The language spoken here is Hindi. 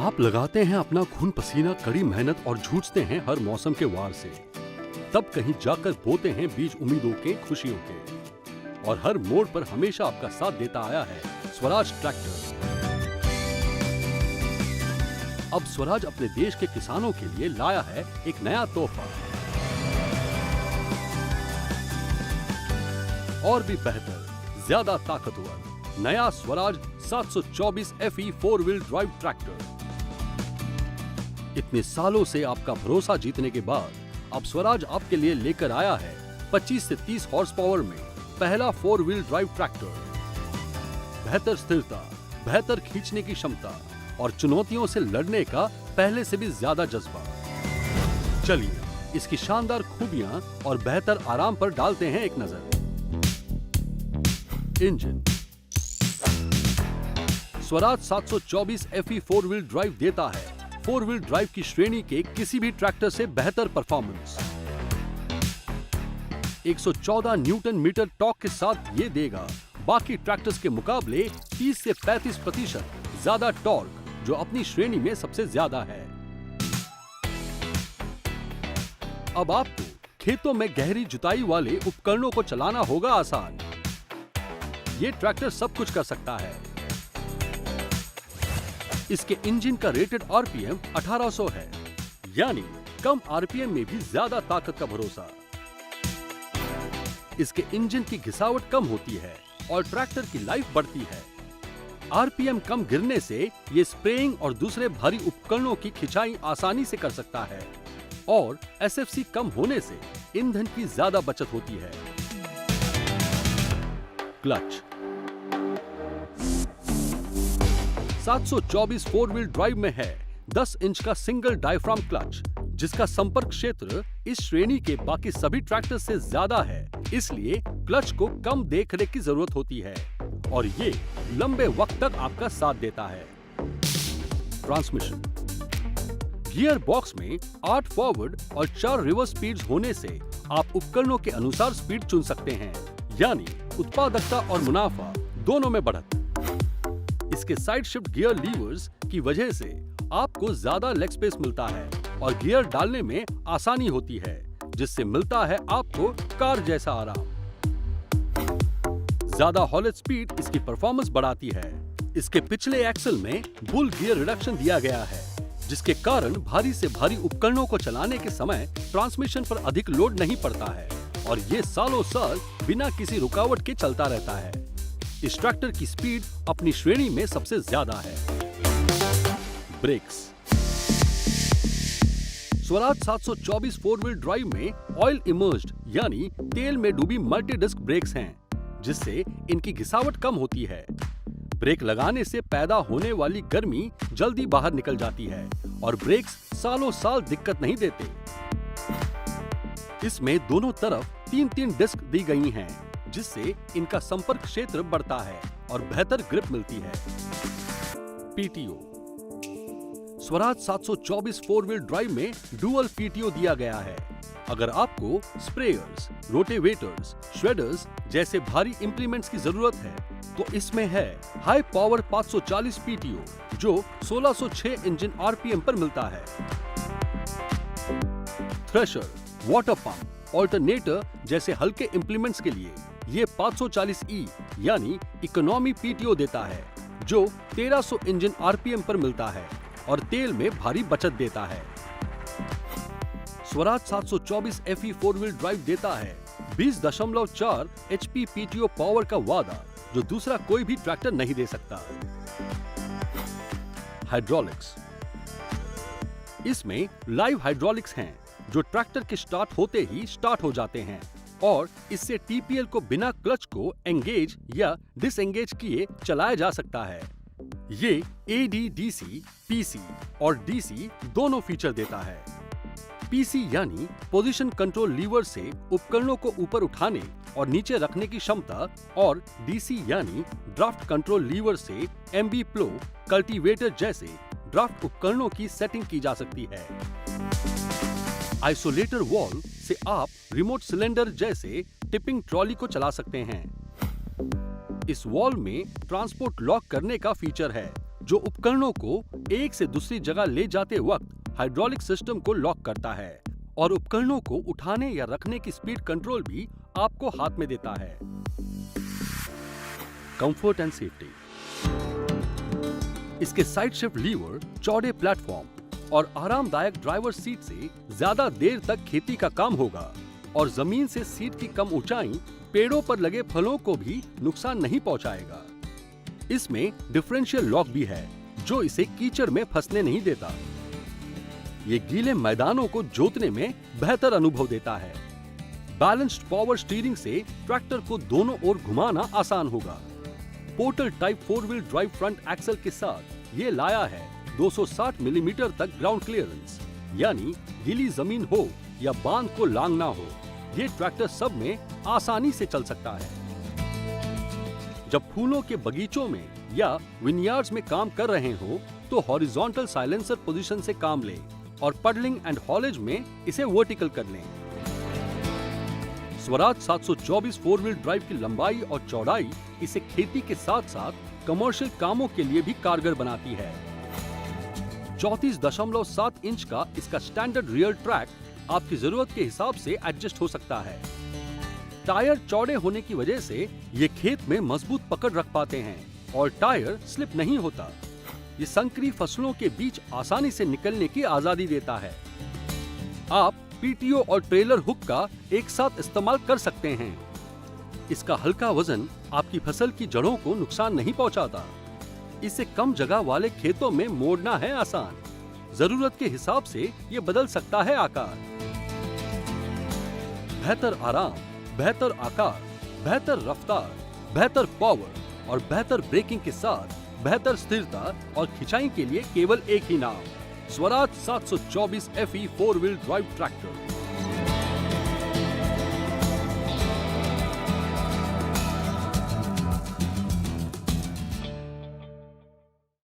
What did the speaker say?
आप लगाते हैं अपना खून पसीना, कड़ी मेहनत और जूझते हैं हर मौसम के वार से। तब कहीं जाकर बोते हैं बीज उम्मीदों के, खुशियों के। और हर मोड़ पर हमेशा आपका साथ देता आया है स्वराज ट्रैक्टर। अब स्वराज अपने देश के किसानों के लिए लाया है एक नया तोहफा, और भी बेहतर, ज्यादा ताकतवर नया Swaraj 724 FE 4 wheel drive tractor. इतने सालों से आपका भरोसा जीतने के बाद अब स्वराज आपके लिए लेकर आया है 25 से 30 हॉर्स पावर में पहला 4 व्हील ड्राइव ट्रैक्टर। बेहतर स्थिरता, बेहतर खींचने की क्षमता और चुनौतियों से लड़ने का पहले से भी ज्यादा जज्बा। चलिए इसकी शानदार खूबियां और बेहतर आराम पर डालते हैं एक नजर। Engine Swaraj 724 FE 4 wheel drive देता है 4 व्हील ड्राइव की श्रेणी के किसी भी ट्रैक्टर से बेहतर परफॉर्मेंस। 114 न्यूटन मीटर टॉर्क के साथ ये देगा बाकी ट्रैक्टर्स के मुकाबले 30 से 35% ज्यादा टॉर्क, जो अपनी श्रेणी में सबसे ज्यादा है। अब आपको खेतों में गहरी जुताई वाले उपकरणों को चलाना होगा आसान। ये ट्रैक्टर सब कुछ कर सकता है। इसके इंजन का रेटेड RPM 1800 है, यानी कम RPM में भी ज्यादा ताकत का भरोसा। इसके इंजन की घिसावट कम होती है और ट्रैक्टर की लाइफ बढ़ती है। RPM कम गिरने से ये स्प्रेइंग और दूसरे भारी उपकरणों की खिंचाई आसानी से कर सकता है, और SFC कम होने से ईंधन की ज्यादा बचत होती है। क्लच 724 4 व्हील ड्राइव में है 10 इंच का सिंगल डायफ्राम क्लच, जिसका संपर्क क्षेत्र इस श्रेणी के बाकी सभी ट्रैक्टर से ज्यादा है। इसलिए क्लच को कम देखरेख की जरूरत होती है और ये लंबे वक्त तक आपका साथ देता है। ट्रांसमिशन गियर बॉक्स में 8 फॉरवर्ड और 4 रिवर्स स्पीड्स होने से आप उपकरणों के अनुसार स्पीड चुन सकते हैं, यानी उत्पादकता और मुनाफा दोनों में बढ़त। इसके साइड शिफ्ट गियर लीवर्स की वजह से आपको ज्यादा लेग स्पेस मिलता है और गियर डालने में आसानी होती है, जिससे मिलता है आपको कार जैसा आराम। ज्यादा हॉलेज स्पीड इसकी परफॉर्मेंस बढ़ाती है। इसके पिछले एक्सल में बुल गियर रिडक्शन दिया गया है, जिसके कारण भारी से भारी उपकरणों को चलाने के समय ट्रांसमिशन पर अधिक लोड नहीं पड़ता है और ये सालों साल बिना किसी रुकावट के चलता रहता है। इस ट्रैक्टर की स्पीड अपनी श्रेणी में सबसे ज्यादा है। ब्रेक्स स्वराज 724 4 व्हील ड्राइव में ऑयल इमर्ज्ड यानी तेल में डूबी मल्टी डिस्क ब्रेक्स हैं, जिससे इनकी घिसावट कम होती है। ब्रेक लगाने से पैदा होने वाली गर्मी जल्दी बाहर निकल जाती है और ब्रेक्स सालों साल दिक्कत नहीं देते। इसमें दोनों तरफ 3-3 डिस्क दी गई हैं, जिससे इनका संपर्क क्षेत्र बढ़ता है और बेहतर ग्रिप मिलती है। PTO स्वराज 724 4 व्हील ड्राइव में डुअल PTO दिया गया है। अगर आपको स्प्रेयर्स, रोटेवेटर्स, श्रेडर्स जैसे भारी इंप्लीमेंट्स की जरूरत है, तो इसमें है हाई पावर 540 PTO, जो 1606 इंजन RPM पर मिलता है। थ्रेशर, वाटर पंप, ऑल्टरनेटर जैसे हल्के इंप्लीमेंट्स के लिए ये 540E यानी इकोनॉमी PTO देता है, जो 1300 इंजन RPM पर मिलता है और तेल में भारी बचत देता है। स्वराज 724 FE 4 व्हील ड्राइव देता है 20.4 HP PTO पावर का वादा, जो दूसरा कोई भी ट्रैक्टर नहीं दे सकता। हाइड्रोलिक्स इसमें लाइव हाइड्रोलिक्स हैं, जो ट्रैक्टर के स्टार्ट होते ही स्टार्ट हो जाते हैं और इससे TPL को बिना क्लच को एंगेज या डिसएंगेज किए चलाया जा सकता है। ये AD/DC, PC और DC दोनों फीचर देता है। PC यानी पोजीशन कंट्रोल लीवर से उपकरणों को ऊपर उठाने और नीचे रखने की क्षमता, और DC यानी ड्राफ्ट कंट्रोल लीवर से MB प्लो, कल्टीवेटर जैसे ड्राफ्ट उपकरणों की सेटिंग की जा सकती है। आइसोलेटर वॉल्व से आप रिमोट सिलेंडर जैसे टिपिंग ट्रॉली को चला सकते हैं। इस वॉल्व में ट्रांसपोर्ट लॉक करने का फीचर है, जो उपकरणों को एक से दूसरी जगह ले जाते वक्त हाइड्रोलिक सिस्टम को लॉक करता है और उपकरणों को उठाने या रखने की स्पीड कंट्रोल भी आपको हाथ में देता है। Comfort and safety. इसके साइड शिफ्ट लीवर, चौड़े प्लेटफॉर्म और आरामदायक ड्राइवर सीट से ज्यादा देर तक खेती का काम होगा और जमीन से सीट की कम ऊंचाई पेड़ों पर लगे फलों को भी नुकसान नहीं पहुंचाएगा। इसमें डिफरेंशियल लॉक भी है जो इसे कीचड़ में फंसने नहीं देता। ये गीले मैदानों को जोतने में बेहतर अनुभव देता है। बैलेंस्ड पावर स्टीयरिंग से ट्रैक्टर को दोनों ओर घुमाना आसान होगा। Portal type 4 wheel drive front axle के साथ ये लाया है 260 मिलीमीटर तक ग्राउंड क्लियरेंस, यानी गीली जमीन हो या बांध को लांघना हो, ये ट्रैक्टर सब में आसानी से चल सकता है। जब फूलों के बगीचों में या विनयार्ड्स में काम कर रहे हो तो हॉरिजॉन्टल साइलेंसर पोजीशन से काम लें और पडलिंग एंड हॉलेज में इसे वर्टिकल कर लें। स्वराज 724 4 व्हील ड्राइव की लंबाई और चौड़ाई इसे खेती के साथ साथ कमर्शियल कामों के लिए भी कारगर बनाती है। 34.7 इंच का इसका स्टैंडर्ड रियर ट्रैक आपकी जरूरत के हिसाब से एडजस्ट हो सकता है। टायर चौड़े होने की वजह से ये खेत में मजबूत पकड़ रख पाते हैं और टायर स्लिप नहीं होता। ये संकरी फसलों के बीच आसानी से निकलने की आजादी देता है। आप पीटीओ और ट्रेलर हुक का एक साथ इस्तेमाल कर सकते हैं। इसका हल्का वजन आपकी फसल की जड़ों को नुकसान नहीं पहुंचाता। इसे कम जगह वाले खेतों में मोड़ना है आसान। जरूरत के हिसाब से ये बदल सकता है आकार। बेहतर आराम, बेहतर आकार, बेहतर रफ्तार, बेहतर पावर और बेहतर ब्रेकिंग के साथ बेहतर स्थिरता और खिंचाई के लिए केवल एक ही नाम, Swaraj 724 FE 4 wheel drive tractor.